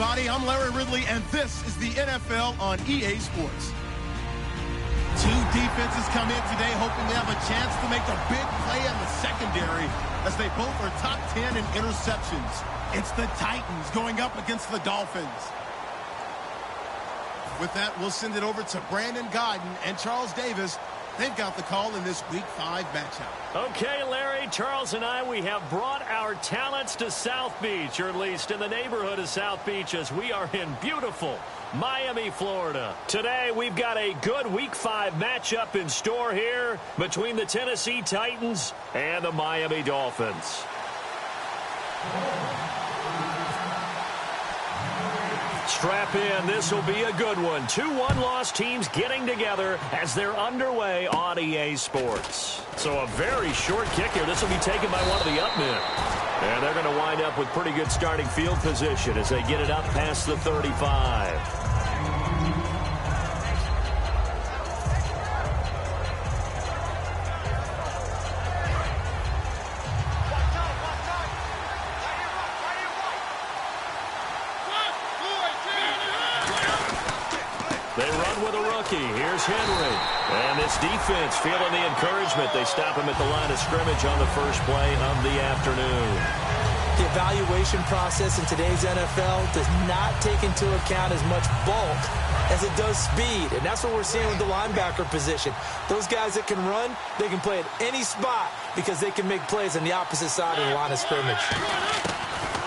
everybody. I'm Larry Ridley, and this is the NFL on EA Sports. Two defenses come in today hoping they have a chance to make a big play in the secondary as they both are top 10 in interceptions. It's the Titans going up against the Dolphins. With that, we'll send it over to Brandon Godden and Charles Davis. They've got the call in this Week 5 matchup. Okay, Larry, Charles and I, we have brought our talents to South Beach, or at least in the neighborhood of South Beach, as we are in beautiful Miami, Florida. Today, we've got a good Week 5 matchup in store here between the Tennessee Titans and the Miami Dolphins. Strap in. This will be a good one. 2 one-loss teams getting together as they're underway on EA Sports. So a very short kick here. This will be taken by one of the up men. And they're going to wind up with pretty good starting field position as they get it up past the 35. They run with a rookie. Here's Henry. And this defense feeling the encouragement. They stop him at the line of scrimmage on the first play of the afternoon. The evaluation process in today's NFL does not take into account as much bulk as it does speed. And that's what we're seeing with the linebacker position. Those guys that can run, they can play at any spot because they can make plays on the opposite side of the line of scrimmage.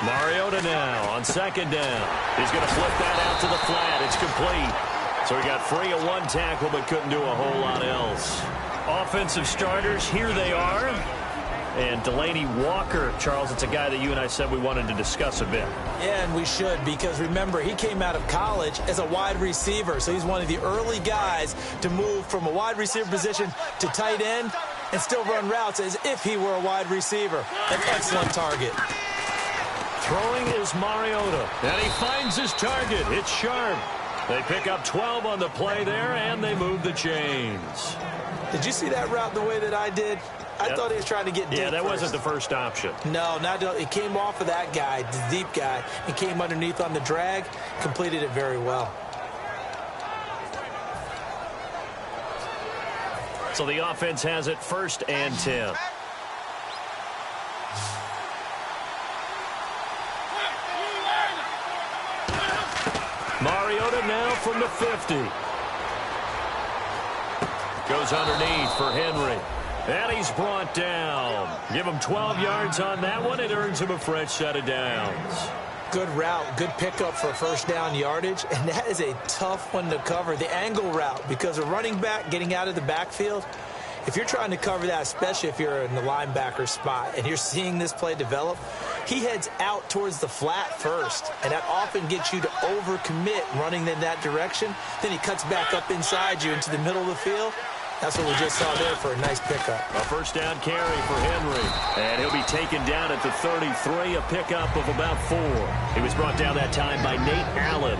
Mariota now on second down. He's going to flip that out to the flat. It's complete. So he got free of one tackle but couldn't do a whole lot else. Offensive starters, here they are. And Delaney Walker, Charles, it's a guy that you and I said we wanted to discuss a bit. Yeah, and we should, because remember, he came out of college as a wide receiver. So he's one of the early guys to move from a wide receiver position to tight end and still run routes as if he were a wide receiver. An excellent target. Throwing is Mariota. And he finds his target. It's sharp. They pick up 12 on the play there, and they move the chains. Did you see that route the way that I did? I thought he was trying to get deep. Yeah, that first. wasn't the first option. No, it came off of that guy, the deep guy. He came underneath on the drag, completed it very well. So the offense has it 1st and 10. Mariota now from the 50. Goes underneath for Henry. And he's brought down. Give him 12 yards on that one. It earns him a fresh set of downs. Good route, good pickup for first down yardage. And that is a tough one to cover, the angle route, because a running back getting out of the backfield, if you're trying to cover that, especially if you're in the linebacker spot and you're seeing this play develop, he heads out towards the flat first, and that often gets you to overcommit running in that direction. Then he cuts back up inside you into the middle of the field. That's what we just saw there for a nice pickup. A first down carry for Henry. And he'll be taken down at the 33, a pickup of about 4. He was brought down that time by Nate Allen.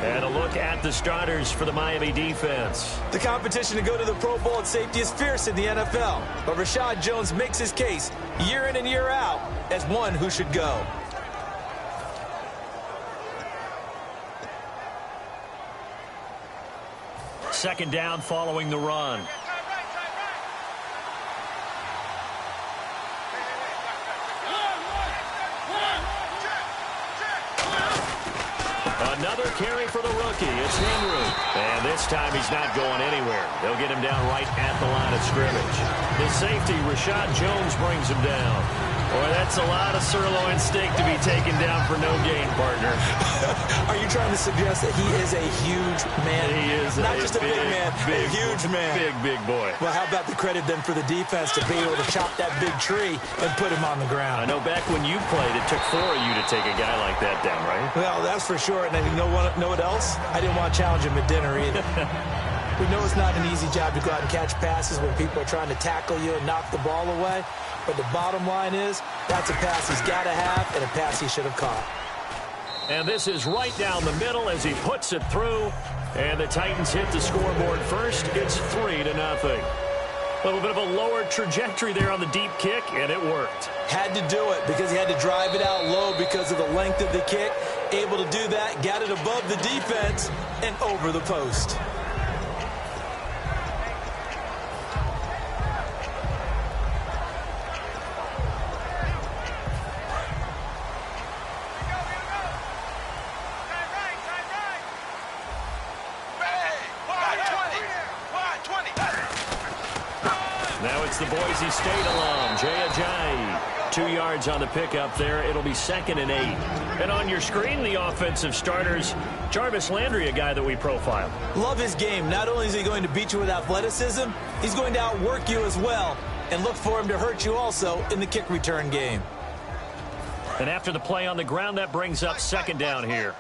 And a look at the starters for the Miami defense. The competition to go to the Pro Bowl at safety is fierce in the NFL. But Rashad Jones makes his case year in and year out as one who should go. Second down following the run. Another carry for the rookie. It's Henry. And this time he's not going anywhere. They'll get him down right at the line of scrimmage. The safety, Rashad Jones, brings him down. Boy, that's a lot of sirloin steak to be taken down for no gain, partner. Are you trying to suggest that he is a huge man? He is not just a big man, a huge man. Big boy. Well, how about the credit then for the defense to be able to chop that big tree and put him on the ground? I know back when you played, it took 4 of you to take a guy like that down, right? Well, that's for sure. And you know what else? I didn't want to challenge him at dinner either. We know it's not an easy job to go out and catch passes when people are trying to tackle you and knock the ball away. But the bottom line is, that's a pass he's got to have and a pass he should have caught. And this is right down the middle as he puts it through. And the Titans hit the scoreboard first. It's 3-0. A little bit of a lower trajectory there on the deep kick, and it worked. Had to do it because he had to drive it out low because of the length of the kick. Able to do that, got it above the defense and over the post. Now it's the Boise State alum, Jay Ajayi. 2 yards on the pickup there. It'll be 2nd and 8. And on your screen, the offensive starters, Jarvis Landry, a guy that we profile. Love his game. Not only is he going to beat you with athleticism, he's going to outwork you as well. And look for him to hurt you also in the kick return game. And after the play on the ground, that brings up 2nd down here.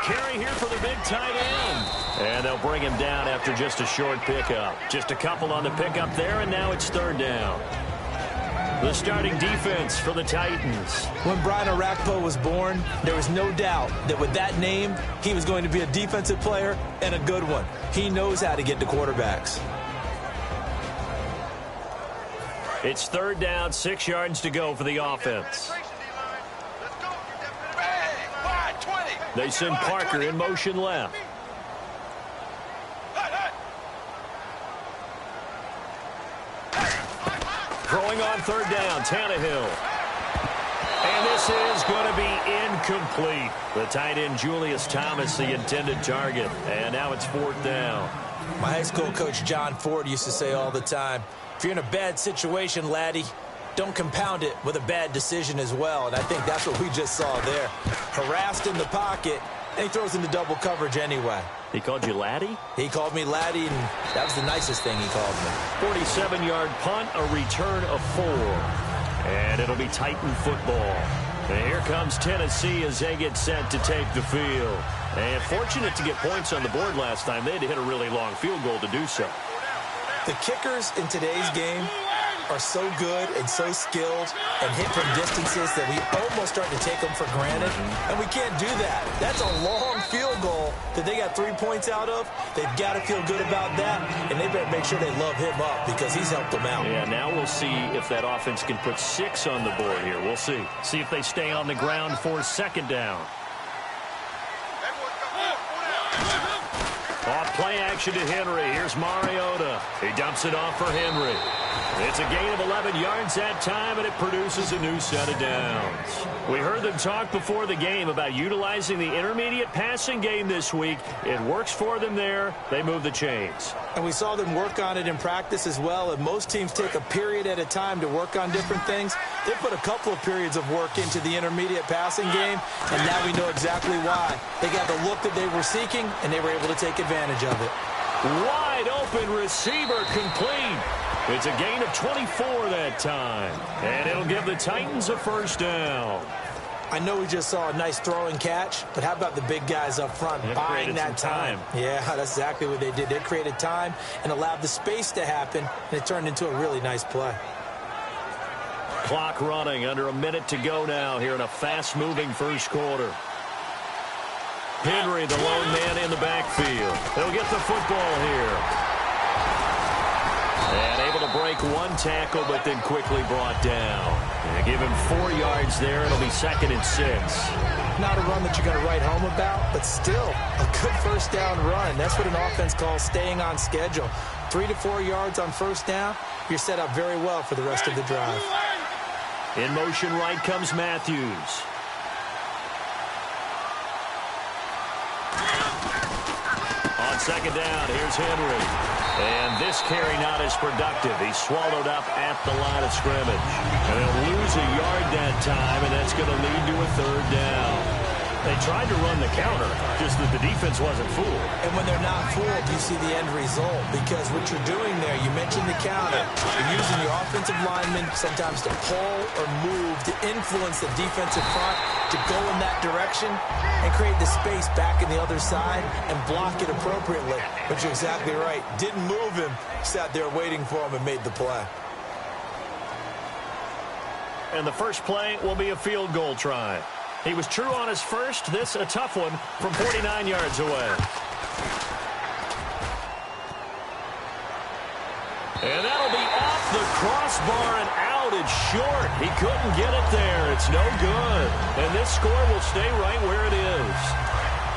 Carry here for the big tight end. And they'll bring him down after just a short pickup. Just a couple on the pickup there, and now it's 3rd down. The starting defense for the Titans. When Brian Orakpo was born, there was no doubt that with that name, he was going to be a defensive player and a good one. He knows how to get to quarterbacks. It's 3rd down, 6 yards to go for the offense. They send Parker in motion left. Throwing on 3rd down, Tannehill. And this is going to be incomplete. The tight end, Julius Thomas, the intended target. And now it's 4th down. My high school coach, John Ford, used to say all the time, if you're in a bad situation, laddie, don't compound it with a bad decision as well. And I think that's what we just saw there. Harassed in the pocket, and he throws into double coverage anyway. He called you laddie? He called me laddie, and that was the nicest thing he called me. 47-yard punt, a return of 4. And it'll be Titan football. And here comes Tennessee as they get set to take the field. And fortunate to get points on the board last time. They had to hit a really long field goal to do so. The kickers in today's game are so good and so skilled and hit from distances that we almost start to take them for granted. And we can't do that. That's a long field goal that they got 3 points out of. They've got to feel good about that, and they better make sure they love him up because he's helped them out. Yeah, now we'll see if that offense can put 6 on the board here. We'll see. See if they stay on the ground for 2nd down. Off play action to Henry. Here's Mariota. He dumps it off for Henry. It's a gain of 11 yards that time, and it produces a new set of downs. We heard them talk before the game about utilizing the intermediate passing game this week. It works for them there. They move the chains. And we saw them work on it in practice as well, and most teams take a period at a time to work on different things. They put a couple of periods of work into the intermediate passing game, and now we know exactly why. They got the look that they were seeking, and they were able to take advantage of it. Wide open receiver complete. It's a gain of 24 that time. And it'll give the Titans a 1st down. I know we just saw a nice throwing catch, but how about the big guys up front buying that time? Yeah, that's exactly what they did. They created time and allowed the space to happen, and it turned into a really nice play. Clock running, under a minute to go now here in a fast-moving first quarter. Henry, the lone man in the backfield. He'll get the football here. And able to break 1 tackle, but then quickly brought down. And give him 4 yards there. It'll be 2nd and 6. Not a run that you're going to write home about, but still a good 1st down run. That's what an offense calls staying on schedule. 3 to 4 yards on 1st down, you're set up very well for the rest of the drive. In motion right comes Matthews. On 2nd down, here's Henry. And this carry not as productive. He's swallowed up at the line of scrimmage. And they'll lose a yard that time, and that's going to lead to a 3rd down. They tried to run the counter, just that the defense wasn't fooled. And when they're not fooled, you see the end result. Because what you're doing there, you mentioned the counter. You're using your offensive linemen sometimes to pull or move, to influence the defensive front, to go in that direction and create the space back in the other side and block it appropriately. But you're exactly right. Didn't move him, sat there waiting for him and made the play. And the first play will be a field goal try. He was true on his first. This a tough one from 49 yards away. And that'll be off the crossbar and out. It's short. He couldn't get it there. It's no good. And this score will stay right where it is.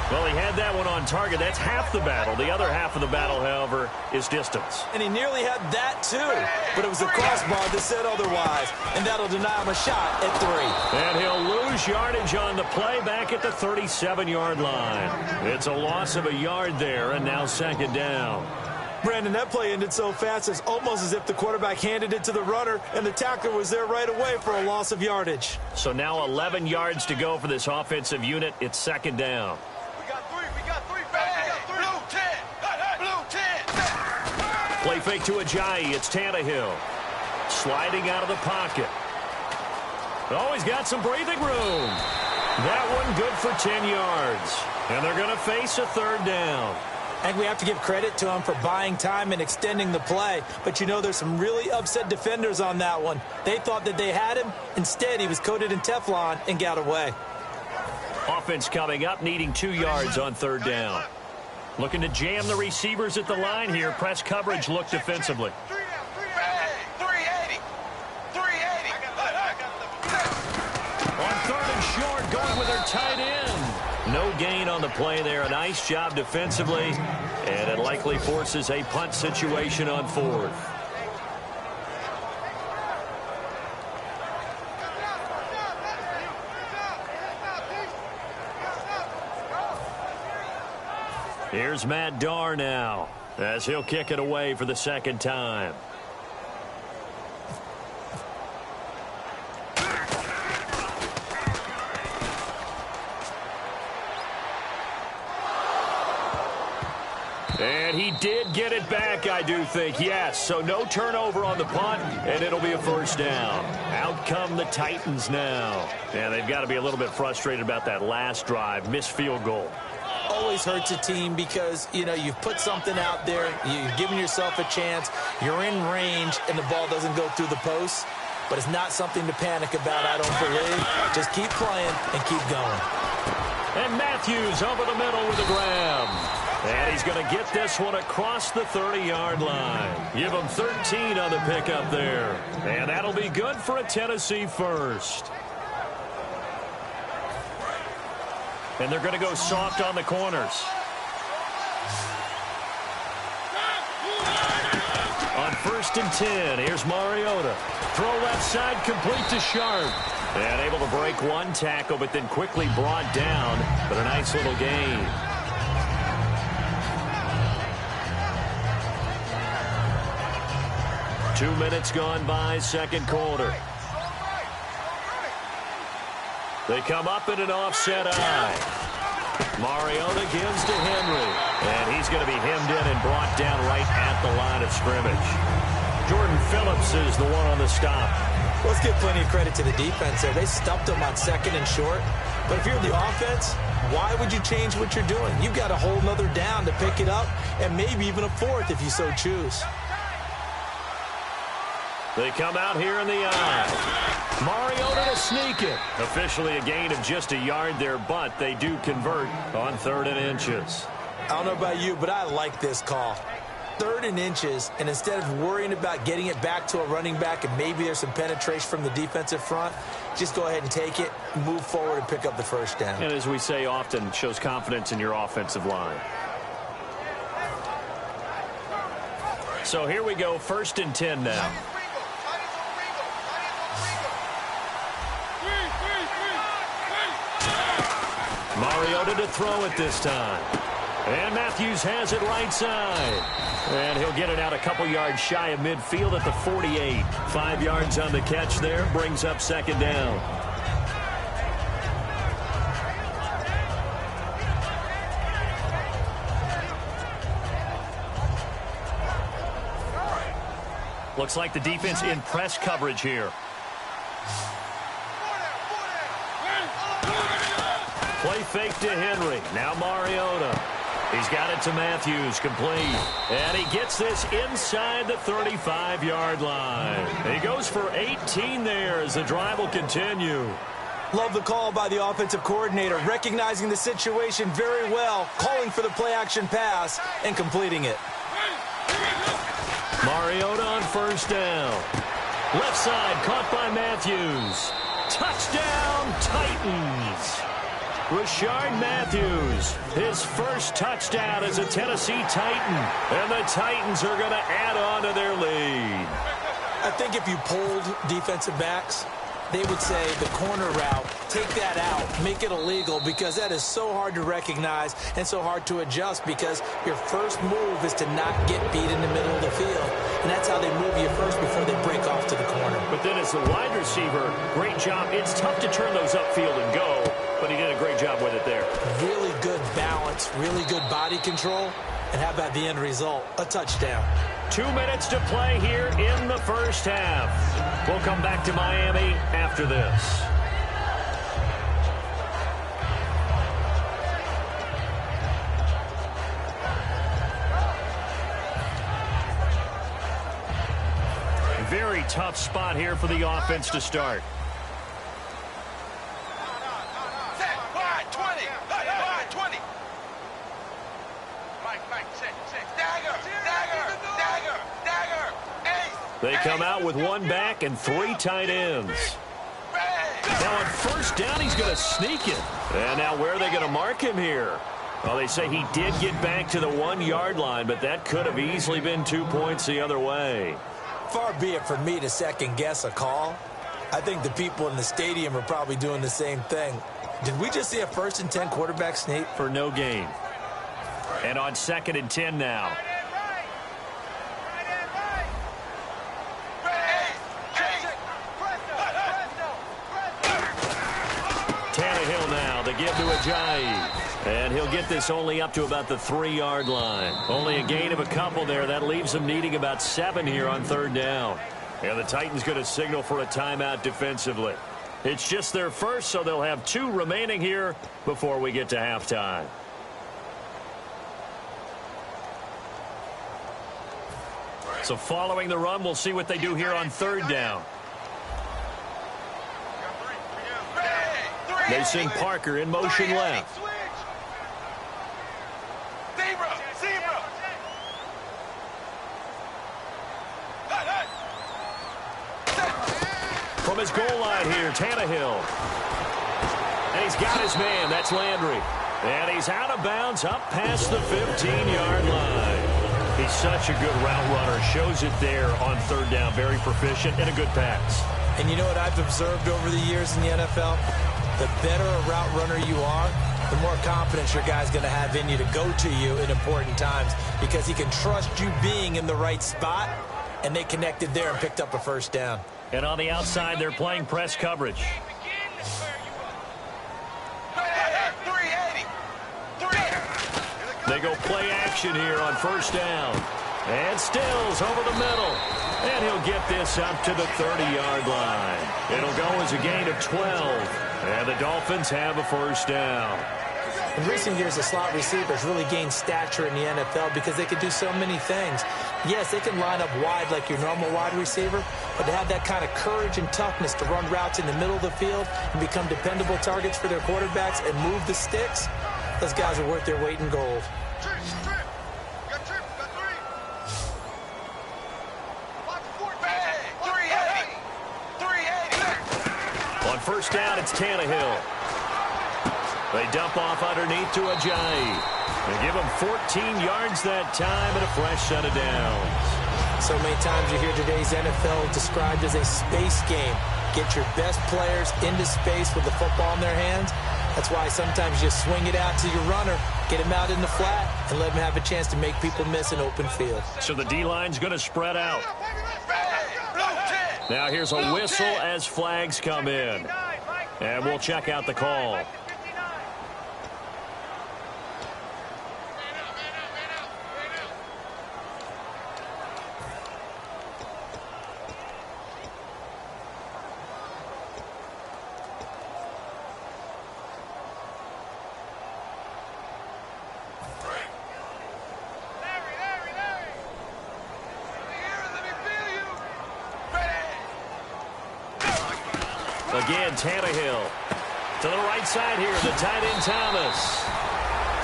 Well, he had that one on target. That's half the battle. The other half of the battle, however, is distance. And he nearly had that, too. But it was the crossbar that said otherwise. And that'll deny him a shot at 3. And he'll lose yardage on the play back at the 37-yard line. It's a loss of a yard there, and now second down. Brandon, that play ended so fast, it's almost as if the quarterback handed it to the runner, and the tackler was there right away for a loss of yardage. So now 11 yards to go for this offensive unit. It's second down. Play fake to Ajayi. It's Tannehill. Sliding out of the pocket. Oh, he's got some breathing room. That one good for 10 yards. And they're going to face a third down. I think we have to give credit to him for buying time and extending the play. But, you know, there's some really upset defenders on that one. They thought that they had him. Instead, he was coated in Teflon and got away. Offense coming up, needing 2 yards on third down. Looking to jam the receivers at the line here. Press coverage look defensively. 380. On third and short, going with their tight end. No gain on the play there. A nice job defensively. And it likely forces a punt situation on fourth. Here's Matt Darr now, as he'll kick it away for the second time. And he did get it back, I do think, yes. So no turnover on the punt, and it'll be a first down. Out come the Titans now. And they've got to be a little bit frustrated about that last drive, missed field goal. Always hurts a team because, you know, you've put something out there, you've given yourself a chance, you're in range, and the ball doesn't go through the post. But it's not something to panic about, I don't believe. Just keep playing and keep going. And Matthews over the middle with a grab. And he's going to get this one across the 30-yard line. Give him 13 on the pickup there. And that'll be good for a Tennessee first. And they're going to go soft on the corners. On 1st and 10, here's Mariota. Throw left side, complete to Sharp. And able to break one tackle, but then quickly brought down. But a nice little gain. Two minutes gone by, second quarter. They come up in an offset eye. Mariota gives to Henry. And he's going to be hemmed in and brought down right at the line of scrimmage. Jordan Phillips is the one on the stop. Let's give plenty of credit to the defense there. They stuffed them on 2nd and short. But if you're the offense, why would you change what you're doing? You've got a whole nother down to pick it up, and maybe even a 4th if you so choose. They come out here in the eye. Mariota to sneak it. Officially a gain of just a yard there, but they do convert on 3rd and inches. I don't know about you, but I like this call. 3rd and inches, and instead of worrying about getting it back to a running back and maybe there's some penetration from the defensive front, just go ahead and take it, move forward, and pick up the first down. And as we say often, shows confidence in your offensive line. So here we go, 1st and 10 now. Mariota to throw it this time. And Matthews has it right side. And he'll get it out a couple yards shy of midfield at the 48. 5 yards on the catch there. Brings up second down. Looks like the defense in press coverage here. Play fake to Henry. Now Mariota. He's got it to Matthews, complete. And he gets this inside the 35-yard line. He goes for 18 there as the drive will continue. Love the call by the offensive coordinator, recognizing the situation very well, calling for the play-action pass, and completing it. Mariota on first down. Left side caught by Matthews. Touchdown, Titans. Rashard Matthews, his first touchdown as a Tennessee Titan. And the Titans are going to add on to their lead. I think if you polled defensive backs, they would say the corner route, take that out, make it illegal, because that is so hard to recognize and so hard to adjust, because your first move is to not get beat in the middle of the field. And that's how they move you first before they break off to the corner. But then as the wide receiver, great job. It's tough to turn those upfield and go, but he did a great job with it there. Really good balance, really good body control. And how about the end result? A touchdown. 2 minutes to play here in the first half. We'll come back to Miami after this. Very tough spot here for the offense to start. They come out with one back and 3 tight ends. Now on first down, he's going to sneak it. And now where are they going to mark him here? Well, they say he did get back to the 1-yard line, but that could have easily been 2 points the other way. Far be it from me to second-guess a call. I think the people in the stadium are probably doing the same thing. Did we just see a 1st and 10 quarterback sneak? For no gain. And on 2nd and 10 now. Tannehill now, the give to Ajayi. And he'll get this only up to about the 3-yard line. Only a gain of a couple there. That leaves them needing about 7 here on 3rd down. And the Titans going to signal for a timeout defensively. It's just their first, so they'll have 2 remaining here before we get to halftime. So following the run, we'll see what they do here on 3rd down. They send Parker in motion left. From his goal line here, Tannehill. And he's got his man. That's Landry. And he's out of bounds up past the 15-yard line. He's such a good route runner. Shows it there on 3rd down. Very proficient and a good pass. And you know what I've observed over the years in the NFL? The better a route runner you are, the more confidence your guy's going to have in you to go to you in important times, because he can trust you being in the right spot, and they connected there and picked up a 1st down. And on the outside, they're playing press coverage. They go play action here on 1st down. And Stills over the middle. And he'll get this up to the 30-yard line. It'll go as a gain of 12. And the Dolphins have a 1st down. In recent years, the slot receivers really gained stature in the NFL because they can do so many things. Yes, they can line up wide like your normal wide receiver, but to have that kind of courage and toughness to run routes in the middle of the field and become dependable targets for their quarterbacks and move the sticks, those guys are worth their weight in gold. On 1st down, it's Tannehill. They dump off underneath to Ajayi. They give him 14 yards that time and a fresh set of downs. So many times you hear today's NFL described as a space game. Get your best players into space with the football in their hands. That's why sometimes you swing it out to your runner, get him out in the flat, and let him have a chance to make people miss an open field. So the D-line's going to spread out. Now here's a whistle as flags come in. And we'll check out the call. Again, Tannehill to the right side here, the tight end Thomas.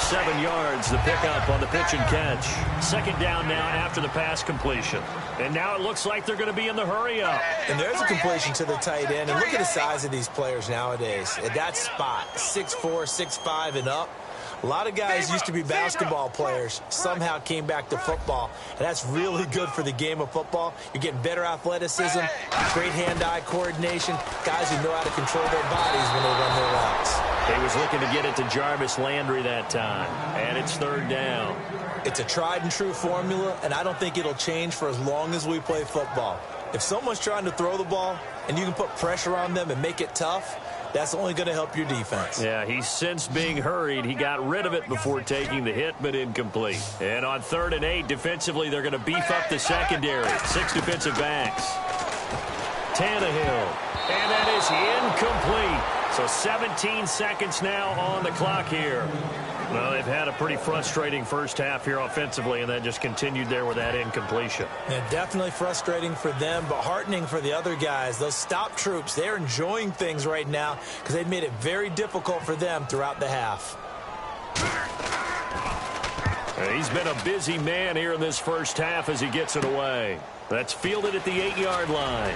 7 yards, the pickup on the pitch and catch. Second down now after the pass completion. And now it looks like they're going to be in the hurry up. And there's a completion to the tight end. And look at the size of these players nowadays. At that spot, 6'4", 6'5", and up. A lot of guys used to be basketball players, somehow came back to football, and that's really good for the game of football. You're getting better athleticism, great hand-eye coordination, guys who know how to control their bodies when they run their routes. He was looking to get it to Jarvis Landry that time, and it's third down. It's a tried-and-true formula, and I don't think it'll change for as long as we play football. If someone's trying to throw the ball and you can put pressure on them and make it tough, that's only going to help your defense. Yeah, he's since being hurried. He got rid of it before taking the hit, but incomplete. And on 3rd and 8, defensively, they're going to beef up the secondary. 6 defensive backs. Tannehill. And that is incomplete. So 17 seconds now on the clock here. Well, they've had a pretty frustrating first half here offensively, and then just continued there with that incompletion. Yeah, definitely frustrating for them, but heartening for the other guys. Those stop troops, they're enjoying things right now because they've made it very difficult for them throughout the half. He's been a busy man here in this first half as he gets it away. That's fielded at the 8-yard line.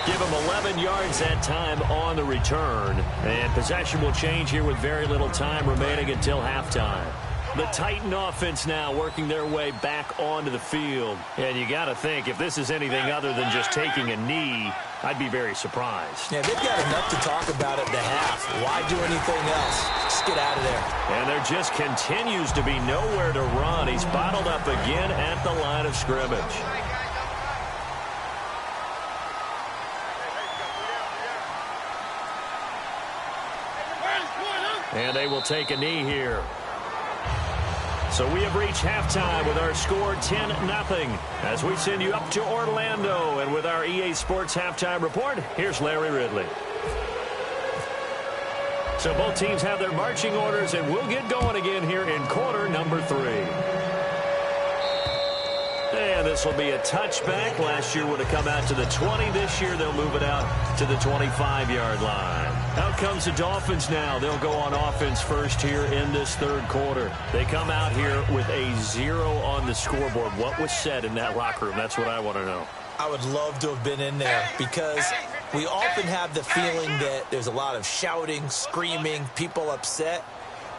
Give him 11 yards that time on the return. And possession will change here with very little time remaining until halftime. The Titan offense now working their way back onto the field. And you got to think, if this is anything other than just taking a knee, I'd be very surprised. Yeah, they've got enough to talk about at the half. Why do anything else? Just get out of there. And there just continues to be nowhere to run. He's bottled up again at the line of scrimmage. And they will take a knee here. So we have reached halftime with our score 10-0 as we send you up to Orlando. And with our EA Sports halftime report, here's Larry Ridley. So both teams have their marching orders, and we'll get going again here in quarter number 3. And this will be a touchback. Last year would have come out to the 20. This year they'll move it out to the 25-yard line. Out comes the Dolphins now. They'll go on offense first here in this third quarter. They come out here with a 0 on the scoreboard. What was said in that locker room? That's what I want to know. I would love to have been in there because we often have the feeling that there's a lot of shouting, screaming, people upset.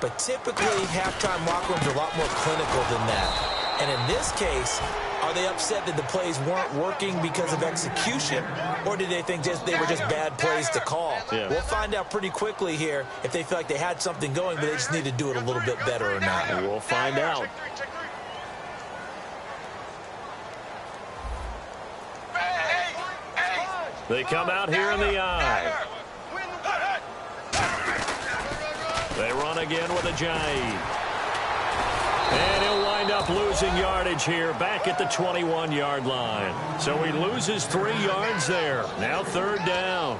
But typically, halftime locker rooms are a lot more clinical than that. And in this case, are they upset that the plays weren't working because of execution, or did they think they were just bad plays to call? Yeah. We'll find out pretty quickly here if they feel like they had something going, but they just need to do it a little bit better or not. We'll find out. They come out here in the eye. They run again with a jive. And he'll wind up losing yardage here back at the 21-yard line. So he loses 3 yards there. Now third down.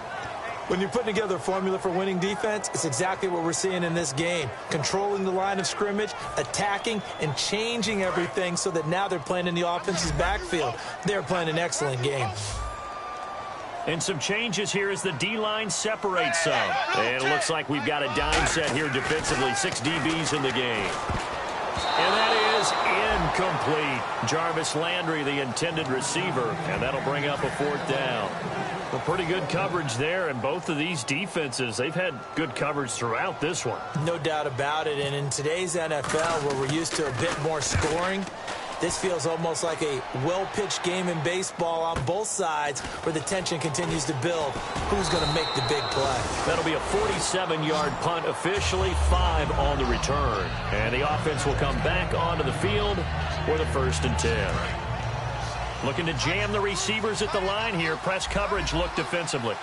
When you're putting together a formula for winning defense, it's exactly what we're seeing in this game. Controlling the line of scrimmage, attacking, and changing everything so that now they're playing in the offense's backfield. They're playing an excellent game. And some changes here as the D-line separates some. And it looks like we've got a dime set here defensively. 6 DBs in the game. And that is incomplete. Jarvis Landry, the intended receiver, and that'll bring up a 4th down. Well, pretty good coverage there, and both of these defenses, they've had good coverage throughout this one. No doubt about it, and in today's NFL, where we're used to a bit more scoring, this feels almost like a well-pitched game in baseball on both sides where the tension continues to build. Who's going to make the big play? That'll be a 47-yard punt officially, 5 on the return. And the offense will come back onto the field for the 1st and 10. Looking to jam the receivers at the line here. Press coverage look defensively.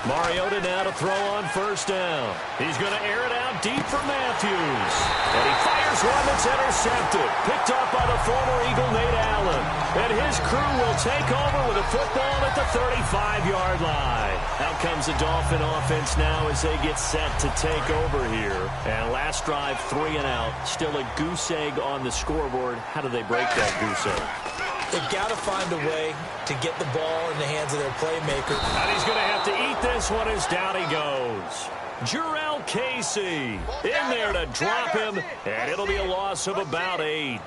Mariota now to throw on 1st down. He's going to air it out deep for Matthews. And he fires one that's intercepted. Picked up by the former Eagle, Nate Allen. And his crew will take over with a football at the 35-yard line. Out comes the Dolphin offense now as they get set to take over here. And last drive, 3 and out. Still a goose egg on the scoreboard. How do they break that goose egg? They've got to find a way to get the ball in the hands of their playmaker. And he's going to have to eat this one as down he goes. Jarrell Casey in there to drop him, and it'll be a loss of about 8.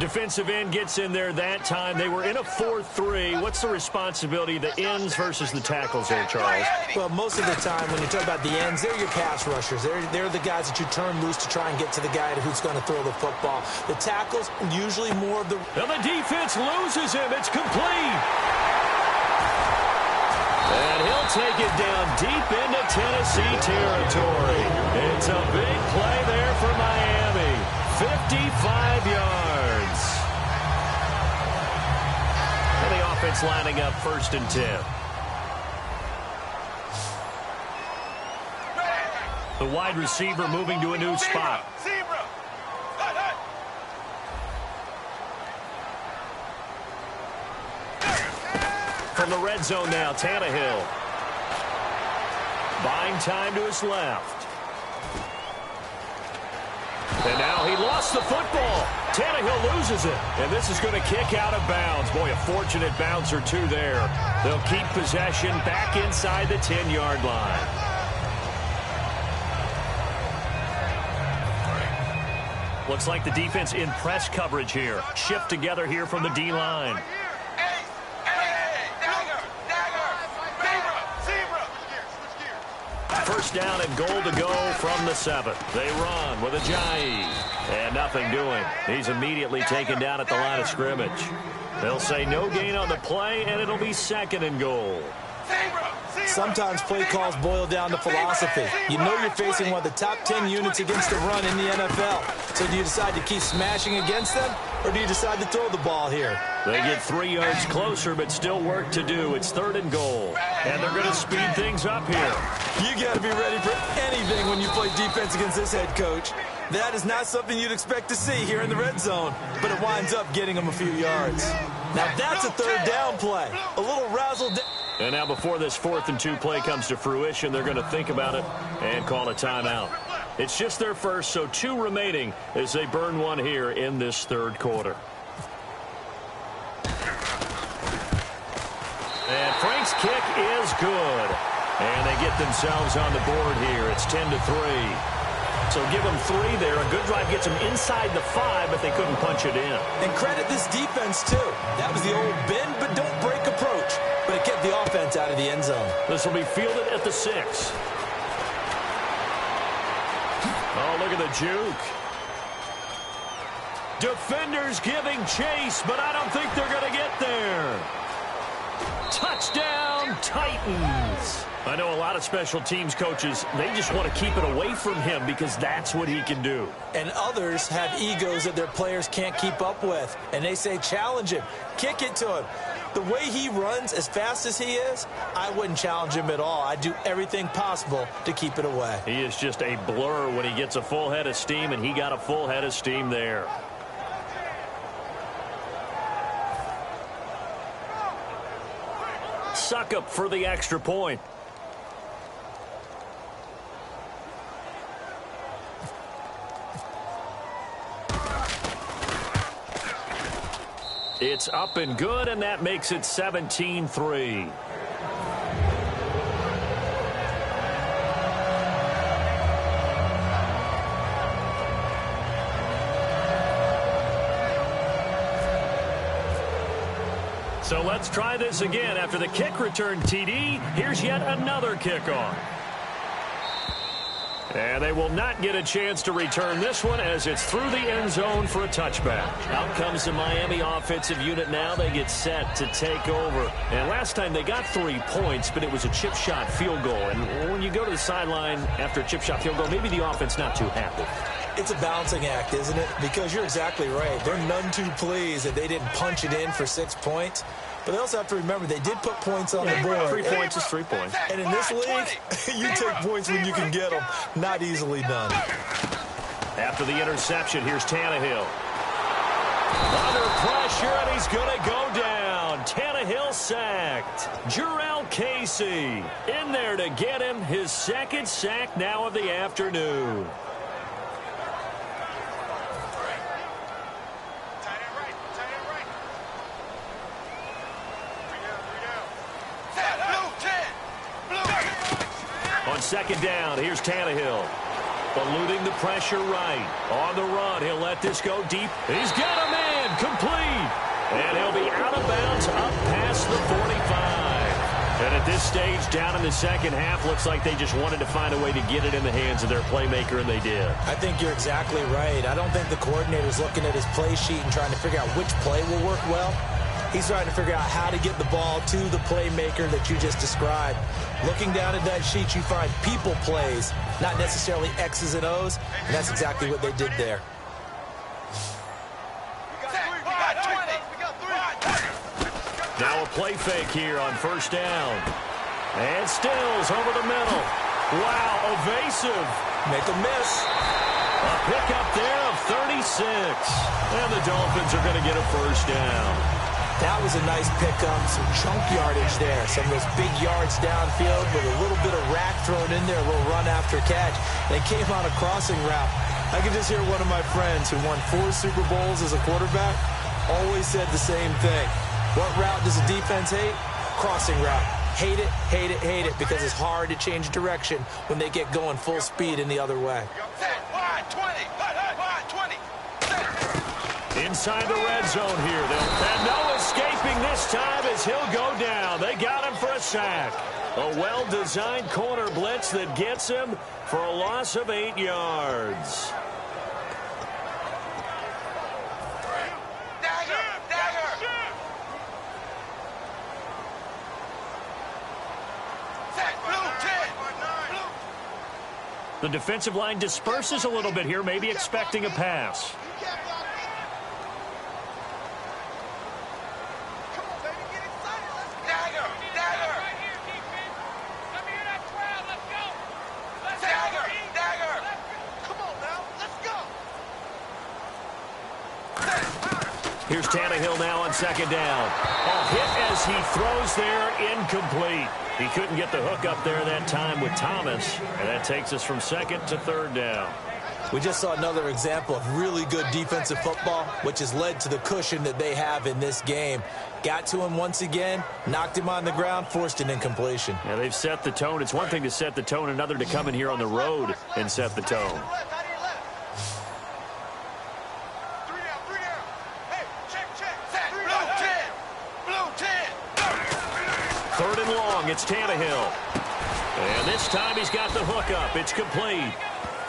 Defensive end gets in there that time. They were in a 4-3. What's the responsibility of the ends versus the tackles there, Charles? Well, most of the time when you talk about the ends, they're your pass rushers. They're the guys that you turn loose to try and get to the guy who's going to throw the football. The tackles, usually more of the... And the defense loses him. It's complete. And he'll take it down deep into Tennessee territory. It's a big play there for Miami. 55 yards. And the offense lining up 1st and 10. The wide receiver moving to a new spot. From the red zone now, Tannehill. Buying time to his left. And now he lost the football. Tannehill loses it. And this is going to kick out of bounds. Boy, a fortunate bounce or two there. They'll keep possession back inside the 10-yard line. Looks like the defense in press coverage here. Shift together here from the D-line. First down and goal to go from the 7. They run with Ajayi. And nothing doing. He's immediately taken down at the line of scrimmage. They'll say no gain on the play, and it'll be 2nd and goal. Sometimes play calls boil down to philosophy. You know you're facing one of the top 10 units against the run in the NFL. So do you decide to keep smashing against them, or do you decide to throw the ball here? They get 3 yards closer, but still work to do. It's 3rd and goal. And they're going to speed things up here. You got to be ready for anything when you play defense against this head coach. That is not something you'd expect to see here in the red zone, but it winds up getting them a few yards. Now that's a 3rd down play. A little razzle. And now before this 4th and 2 play comes to fruition, they're going to think about it and call a timeout. It's just their first, so 2 remaining as they burn one here in this 3rd quarter. And Frank's kick is good. And they get themselves on the board here. It's 10-3. So give them 3 there. A good drive gets them inside the 5, but they couldn't punch it in. And credit this defense, too. That was the old bend but don't break approach. But it kept the offense out of the end zone. This will be fielded at the 6. Oh, look at the juke. Defenders giving chase, but I don't think they're going to get there. Touchdown, Titans. I know a lot of special teams coaches, they just want to keep it away from him because that's what he can do. And others have egos that their players can't keep up with. And they say, challenge him, kick it to him. The way he runs as fast as he is, I wouldn't challenge him at all. I'd do everything possible to keep it away. He is just a blur when he gets a full head of steam, and he got a full head of steam there. Suck up for the extra point. It's up and good, and that makes it 17-3. So let's try this again. After the kick return TD, here's yet another kickoff. And they will not get a chance to return this one as it's through the end zone for a touchback. Out comes the Miami offensive unit now. They get set to take over. And last time they got 3 points, but it was a chip shot field goal. And when you go to the sideline after a chip shot field goal, maybe the offense not too happy. It's a balancing act, isn't it? Because you're exactly right. They're none too pleased that they didn't punch it in for 6 points. But they also have to remember they did put points on the board. 3 points is 3 points. And in this league, you take points when you can get them. Not easily done. After the interception, here's Tannehill. Under pressure, and he's going to go down. Tannehill sacked. Jarrell Casey in there to get him his 2nd sack now of the afternoon. second down. Here's Tannehill. Eluding the pressure right. On the run, he'll let this go deep. He's got a man, complete. And he'll be out of bounds up past the 45. And at this stage, down in the second half, looks like they just wanted to find a way to get it in the hands of their playmaker, and they did. I think you're exactly right. I don't think the coordinator's looking at his play sheet and trying to figure out which play will work well. He's trying to figure out how to get the ball to the playmaker that you just described. Looking down at that sheet, you find people plays, not necessarily X's and O's, and that's exactly what they did there. Now a play fake here on first down. And Stills over the middle. Wow, evasive. Make a miss. A pickup there of 36. And the Dolphins are going to get a first down. That was a nice pickup, some chunk yardage there. Some of those big yards downfield with a little bit of rack thrown in there, a little run after catch. And it came on a crossing route. I can just hear one of my friends who won 4 Super Bowls as a quarterback always said the same thing. What route does the defense hate? Crossing route. Hate it, hate it, hate it, because it's hard to change direction when they get going full speed in the other way. Inside the red zone here. And no escaping this time as he'll go down. They got him for a sack. A well-designed corner blitz that gets him for a loss of 8 yards. The defensive line disperses a little bit here, maybe expecting a pass. Here's Tannehill now on second down. A hit as he throws there, incomplete. He couldn't get the hook up there that time with Thomas, and that takes us from second to third down. We just saw another example of really good defensive football, which has led to the cushion that they have in this game. Got to him once again, knocked him on the ground, forced an incompletion. Yeah, they've set the tone. It's one thing to set the tone, another to come in here on the road and set the tone. Third and long, it's Tannehill. And this time he's got the hook up. It's complete.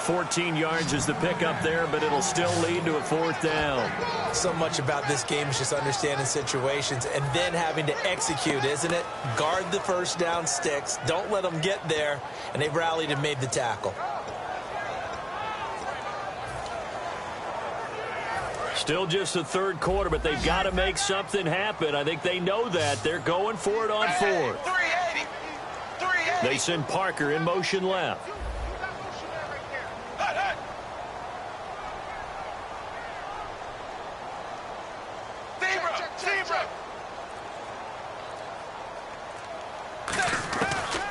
14 yards is the pickup there, but it'll still lead to a fourth down. So much about this game is just understanding situations and then having to execute, isn't it? Guard the first down sticks. Don't let them get there. And they've rallied and made the tackle. Still just the third quarter, but they've got to make something happen. I think they know that. They're going for it on fourth. They send Parker in motion left.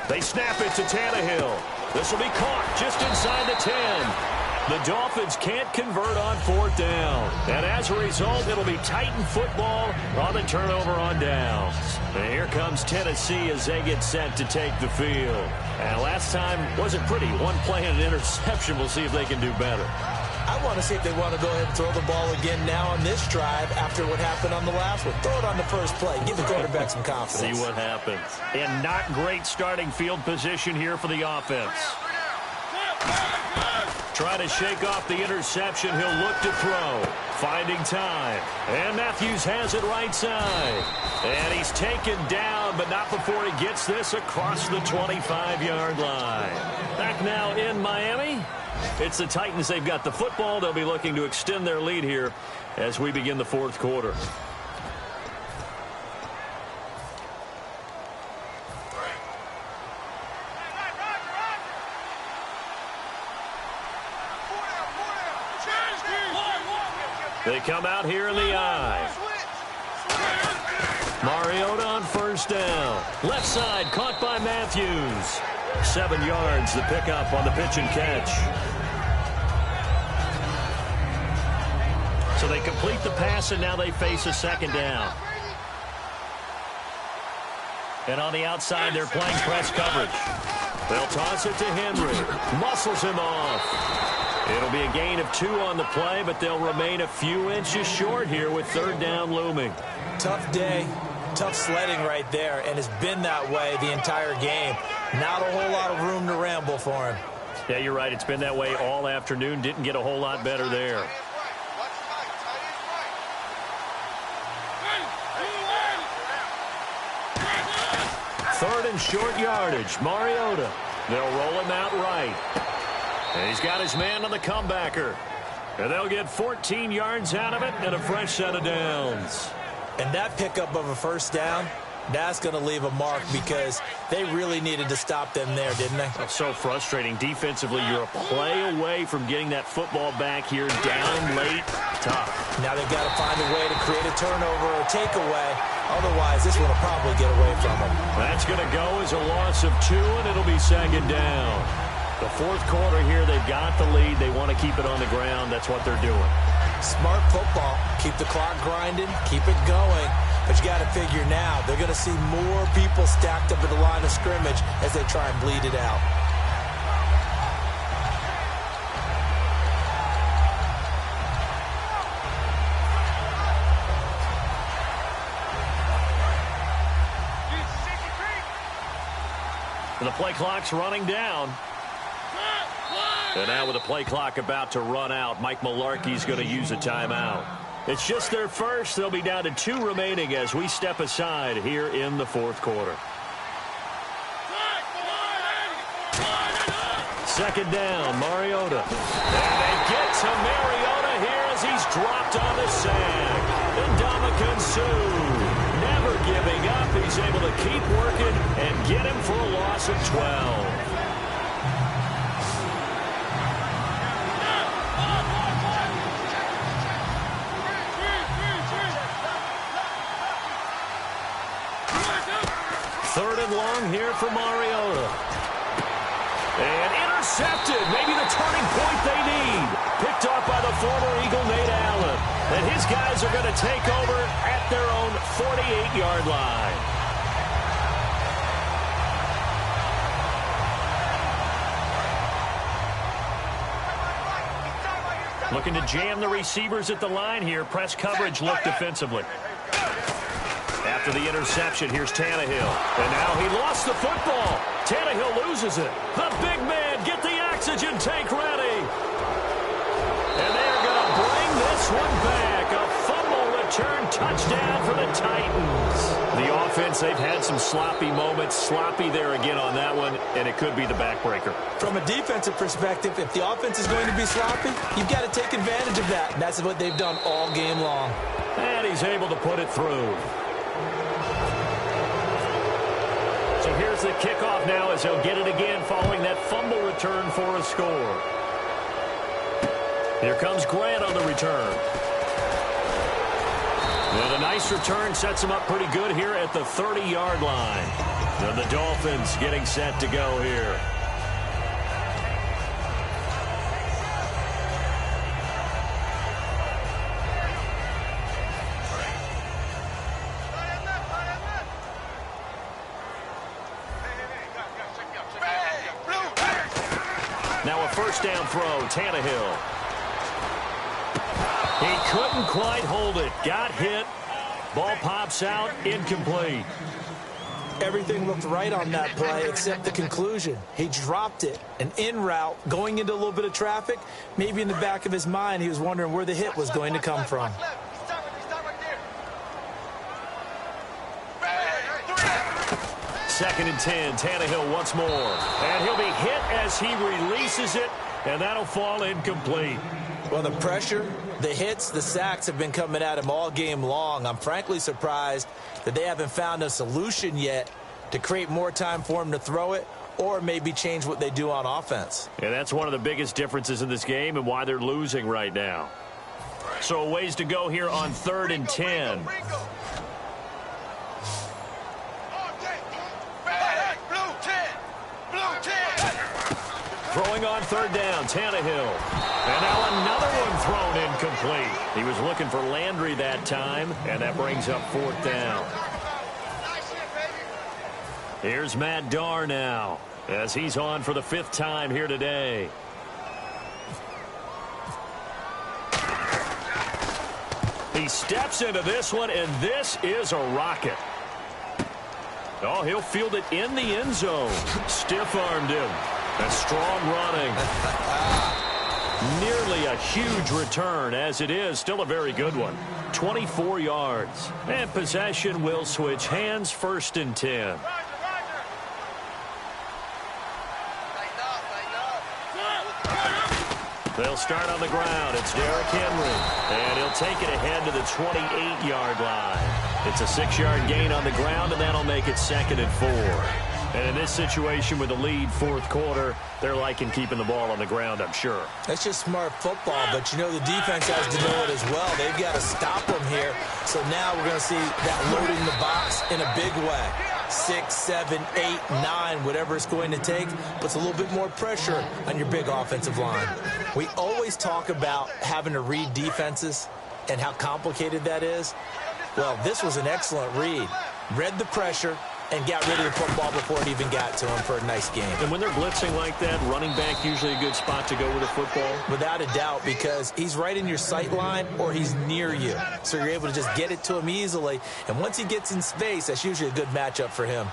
They snap it to Tannehill. This will be caught just inside the 10. The Dolphins can't convert on fourth down. And as a result, it'll be Titan football on the turnover on downs. And here comes Tennessee as they get set to take the field. And last time wasn't pretty. One play and an interception. We'll see if they can do better. I want to see if they want to go ahead and throw the ball again now on this drive after what happened on the last one. Throw it on the first play. Give the quarterback some confidence. See what happens. And not great starting field position here for the offense. Try to shake off the interception. He'll look to throw. Finding time. And Matthews has it right side. And he's taken down, but not before he gets this across the 25-yard line. Back now in Miami. It's the Titans. They've got the football. They'll be looking to extend their lead here as we begin the fourth quarter. They come out here in the eye. Mariota on first down. Left side caught by Matthews. 7 yards, the pickup on the pitch and catch. So they complete the pass, and now they face a second down. And on the outside, they're playing press coverage. They'll toss it to Henry. Muscles him off. It'll be a gain of 2 on the play, but they'll remain a few inches short here with 3rd down looming. Tough day, tough sledding right there, and it's been that way the entire game. Not a whole lot of room to ramble for him. Yeah, you're right. It's been that way all afternoon. Didn't get a whole lot better there. Third and short yardage. Mariota. They'll roll him out right. And he's got his man on the comebacker. And they'll get 14 yards out of it and a fresh set of downs. And that pickup of a 1st down, that's going to leave a mark because they really needed to stop them there, didn't they? That's so frustrating. Defensively, you're a play away from getting that football back here down late. Tough. Now they've got to find a way to create a turnover or takeaway. Otherwise, this one will probably get away from them. That's going to go as a loss of 2, and it'll be 2nd down. The 4th quarter here, they've got the lead. They want to keep it on the ground. That's what they're doing. Smart football. Keep the clock grinding. Keep it going. But you got to figure now, they're going to see more people stacked up at the line of scrimmage as they try and bleed it out. The play clock's running down. And now with the play clock about to run out, Mike Mularkey's going to use a timeout. It's just their first. They'll be down to 2 remaining as we step aside here in the 4th quarter. 2nd down, Mariota. And they get to Mariota here as he's dropped on the sack. Ndamukong Suh, never giving up. He's able to keep working and get him for a loss of 12. Third and long here for Mariota. And intercepted. Maybe the turning point they need. Picked off by the former Eagle, Nate Allen. And his guys are going to take over at their own 48-yard line. Looking to jam the receivers at the line here. Press coverage look defensively. After the interception, here's Tannehill. And now he lost the football. Tannehill loses it. The big man, get the oxygen tank ready. And they're going to bring this one back. A fumble return touchdown for the Titans. The offense, they've had some sloppy moments. Sloppy there again on that one, and it could be the backbreaker. From a defensive perspective, if the offense is going to be sloppy, you've got to take advantage of that. And that's what they've done all game long. And he's able to put it through. So here's the kickoff now as he'll get it again following that fumble return for a score. Here comes Grant on the return. And a nice return sets him up pretty good here at the 30-yard line. And the Dolphins getting set to go here. Now a first down throw, Tannehill. He couldn't quite hold it. Got hit. Ball pops out, incomplete. Everything looked right on that play except the conclusion. He dropped it. An in route, going into a little bit of traffic. Maybe in the back of his mind, he was wondering where the hit was going to come from. Second and 10, Tannehill once more. And he'll be hit as he releases it, and that'll fall incomplete. Well, the pressure, the hits, the sacks have been coming at him all game long. I'm frankly surprised that they haven't found a solution yet to create more time for him to throw it or maybe change what they do on offense. And that's one of the biggest differences in this game and why they're losing right now. So a ways to go here on 3rd and 10. Throwing on 3rd down, Tannehill. And now another one thrown incomplete. He was looking for Landry that time, and that brings up 4th down. Here's Matt Darr now. as he's on for the 5th time here today. He steps into this one, and this is a rocket. Oh, he'll field it in the end zone. Stiff-armed him. That's strong running. Nearly a huge return, as it is still a very good one. 24 yards. And possession will switch hands, 1st and 10. They'll start on the ground. It's Derrick Henry. And he'll take it ahead to the 28-yard line. It's a 6-yard gain on the ground, and that'll make it 2nd and 4. And in this situation with the lead 4th quarter, they're liking keeping the ball on the ground, I'm sure. That's just smart football, but you know the defense has to know it as well. They've got to stop them here. So now we're going to see that loading the box in a big way. 6, 7, 8, 9, whatever it's going to take, puts a little bit more pressure on your big offensive line. We always talk about having to read defenses and how complicated that is. Well, this was an excellent read. Read the pressure and got rid of the football before it even got to him for a nice game. And when they're blitzing like that, running back usually a good spot to go with the football? Without a doubt, because he's right in your sight line or he's near you. So you're able to just get it to him easily. And once he gets in space, that's usually a good matchup for him.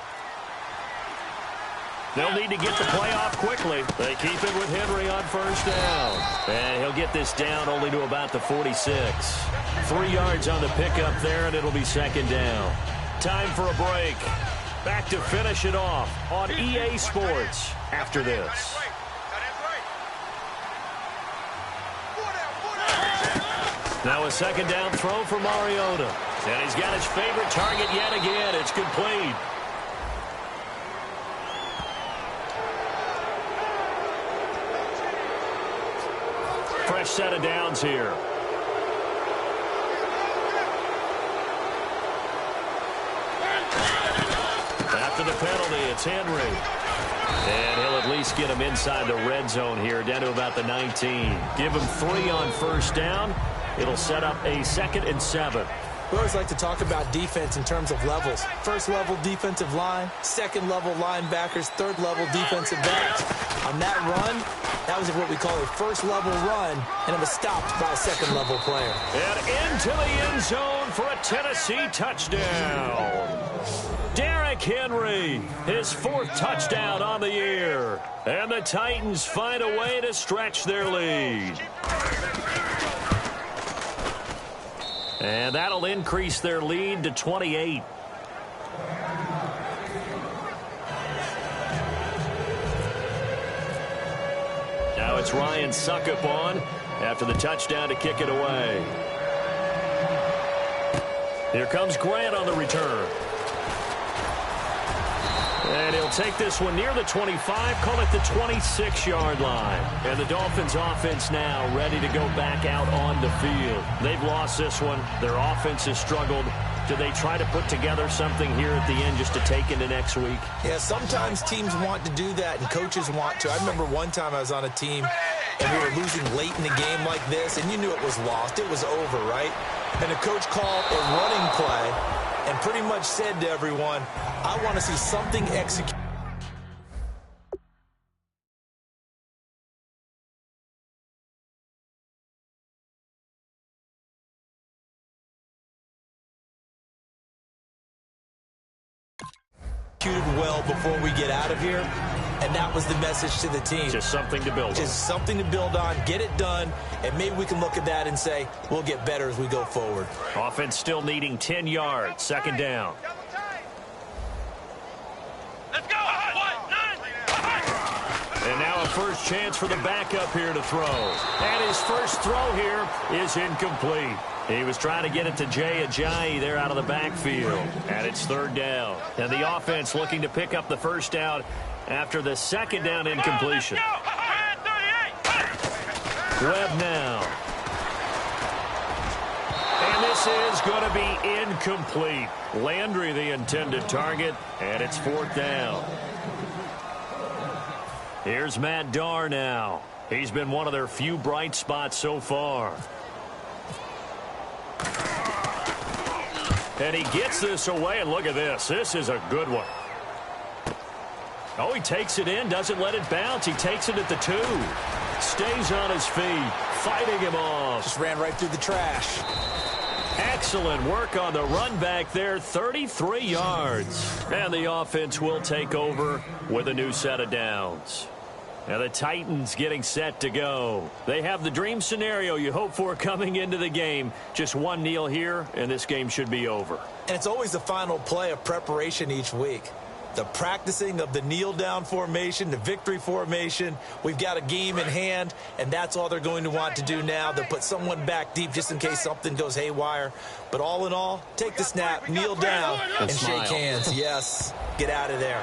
They'll need to get the play off quickly. They keep it with Henry on 1st down. And he'll get this down only to about the 46. 3 yards on the pickup there, and it'll be 2nd down. Time for a break. Back to finish it off on EA Sports after this. Now a 2nd down throw for Mariota. And he's got his favorite target yet again. It's complete. Fresh set of downs here. After the penalty, it's Henry. And he'll at least get him inside the red zone here, down to about the 19. Give him 3 on 1st down. It'll set up a 2nd and 7. We always like to talk about defense in terms of levels. 1st level defensive line, 2nd level linebackers, 3rd level defensive backs. On that run, that was what we call a 1st level run, and it was stopped by a 2nd level player. And into the end zone for a Tennessee touchdown. Derrick Henry, his 4th touchdown on the year. And the Titans find a way to stretch their lead. And that'll increase their lead to 28. Now it's Ryan Suckup on after the touchdown to kick it away. Here comes Grant on the return. And he'll take this one near the 25, call it the 26-yard line. And the Dolphins offense now ready to go back out on the field. They've lost this one. Their offense has struggled. Do they try to put together something here at the end just to take into next week? Yeah, sometimes teams want to do that and coaches want to. I remember one time I was on a team and we were losing late in the game like this, and you knew it was lost. It was over, right? And the coach called a running play and pretty much said to everyone, I want to see something executed. Well before we get out of here, and that was the message to the team. Just something to build on. Just something to build on, get it done, and maybe we can look at that and say we'll get better as we go forward. Offense still needing 10 yards, 2nd down. Let's go! And now a first chance for the backup here to throw. And his first throw here is incomplete. He was trying to get it to Jay Ajayi there out of the backfield. And it's 3rd down. And the offense looking to pick up the 1st down after the 2nd down incompletion. Webb now. And this is going to be incomplete. Landry the intended target, and it's 4th down. Here's Matt Darr now. He's been one of their few bright spots so far. And he gets this away, and look at this. This is a good one. Oh, he takes it in, doesn't let it bounce. He takes it at the 2. Stays on his feet, fighting him off. Just ran right through the trash. Excellent work on the run back there, 33 yards. And the offense will take over with a new set of downs. And the Titans getting set to go. They have the dream scenario you hope for coming into the game. Just one kneel here, and this game should be over. And it's always the final play of preparation each week. The practicing of the kneel-down formation, the victory formation. We've got a game in hand, and that's all they're going to want to do now. They'll put someone back deep just in case something goes haywire. But all in all, take the snap, kneel down, and shake hands. Yes, get out of there.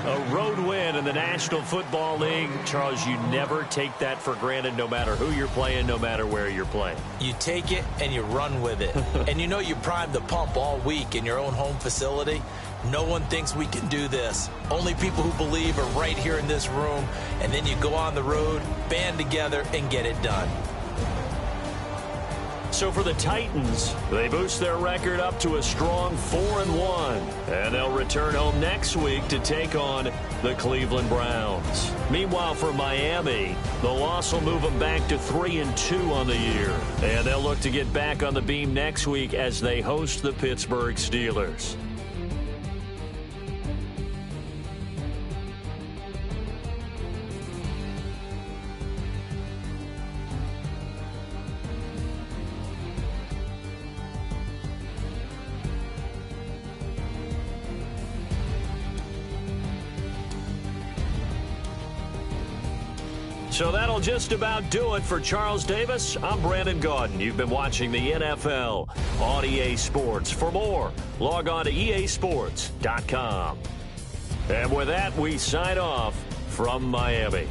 A road win in the National Football League. Charles, you never take that for granted no matter who you're playing, no matter where you're playing. You take it and you run with it. And you know you primed the pump all week in your own home facility. No one thinks we can do this. Only people who believe are right here in this room. And then you go on the road, band together, and get it done. So for the Titans, they boost their record up to a strong 4-1. And they'll return home next week to take on the Cleveland Browns. Meanwhile, for Miami, the loss will move them back to 3-2 on the year. And they'll look to get back on the beam next week as they host the Pittsburgh Steelers. So that'll just about do it for Charles Davis. I'm Brandon Gaudin. You've been watching the NFL on EA Sports. For more, log on to easports.com. And with that, we sign off from Miami.